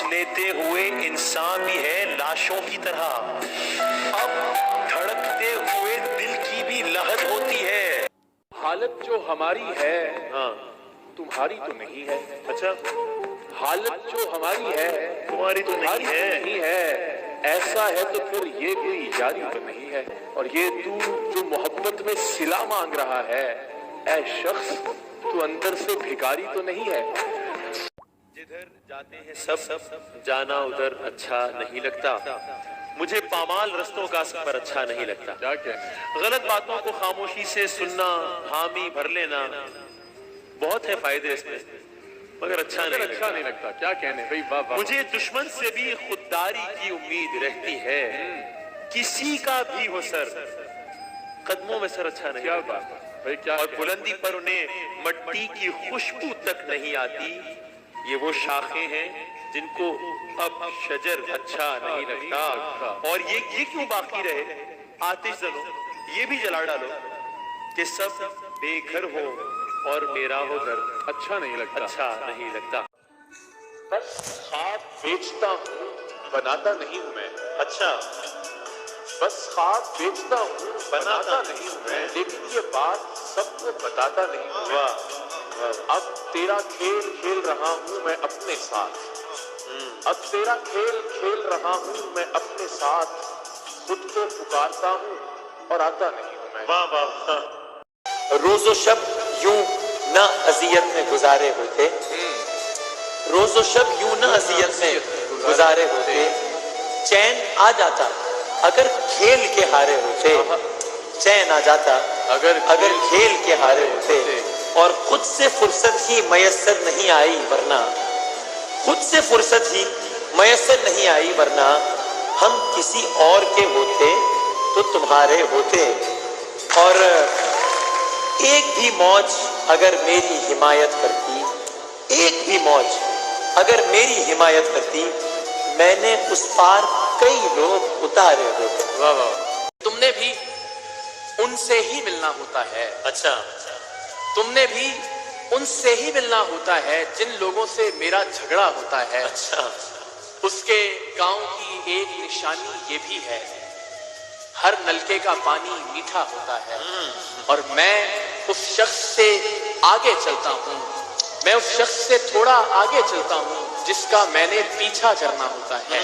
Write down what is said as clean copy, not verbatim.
सांस लेते हुए इंसान भी है लाशों की तरह, अब धड़कते हुए दिल की भी लहर होती है। हालत जो हमारी है तुम्हारी तो नहीं है। अच्छा, हालत जो हमारी है तुम्हारी तो नहीं है। नहीं है। ऐसा है तो फिर ये कोई यारी तो नहीं है। और ये तू जो मोहब्बत में सिला मांग रहा है, ऐ शख्स तू अंदर से भिखारी तो नहीं है। जिधर जाते हैं सब जाना उधर अच्छा नहीं लगता, मुझे पामाल रस्तों का सफर अच्छा नहीं लगता। क्या कहना, गलत बातों को खामोशी से सुनना, हामी भर लेना, बहुत है फायदे इसमें, मगर अच्छा नहीं लगता। क्या कहने भाई, वाह वाह। मुझे दुश्मन से भी खुददारी की उम्मीद रहती है, किसी का भी हो सर, कदमों में सर अच्छा नहीं। क्या बात भाई, क्या और बुलंदी पर उन्हें मट्टी की खुशबू तक नहीं आती। ये वो शाखें हैं जिनको अब शजर अच्छा नहीं लगता। और ये क्यों बाकी रहे, आतिश जलो, ये भी जला डालो कि सब बेघर हो और मेरा हो घर, अच्छा नहीं लगता। अच्छा नहीं लगता। बस ख्वाब बेचता हूँ, बनाता नहीं हूँ मैं। अच्छा, बस ख्वाब बेचता हूँ, बनाता नहीं हूँ मैं। लेकिन ये बात सबको बताता नहीं हूँ मैं। वाह, अब तेरा खेल खेल रहा हूँ मैं अपने साथ। अब तेरा खेल खेल रहा हूँ मैं अपने साथ। खुद को पुकारता हूँ और आता नहीं हूँ मैं। वाह वाह। रोजो शब यूं न अजियत में गुजारे होते, रोजो शब यूं न अजियत में गुजारे होते, चैन आ जाता अगर खेल के हारे होते, चैन आ जाता अगर खेल के हारे होते। और खुद से फुर्सत ही मयस्सर नहीं आई वरना, खुद से फुर्सत ही मयस्सर नहीं आई वरना, हम किसी और के होते तो तुम्हारे होते। और एक भी मौज अगर मेरी हिमायत करती, एक भी मौज अगर मेरी हिमायत करती, मैंने उस पार कई लोग उतारे होते। वाह वाह। तुमने भी उनसे ही मिलना होता है। अच्छा, तुमने भी उनसे ही मिलना होता है जिन लोगों से मेरा झगड़ा होता है। अच्छा, उसके गांव की एक निशानी ये भी है, हर नलके का पानी मीठा होता है। और मैं उस शख्स से आगे चलता हूँ, मैं उस शख्स से थोड़ा आगे चलता हूँ जिसका मैंने पीछा करना होता है।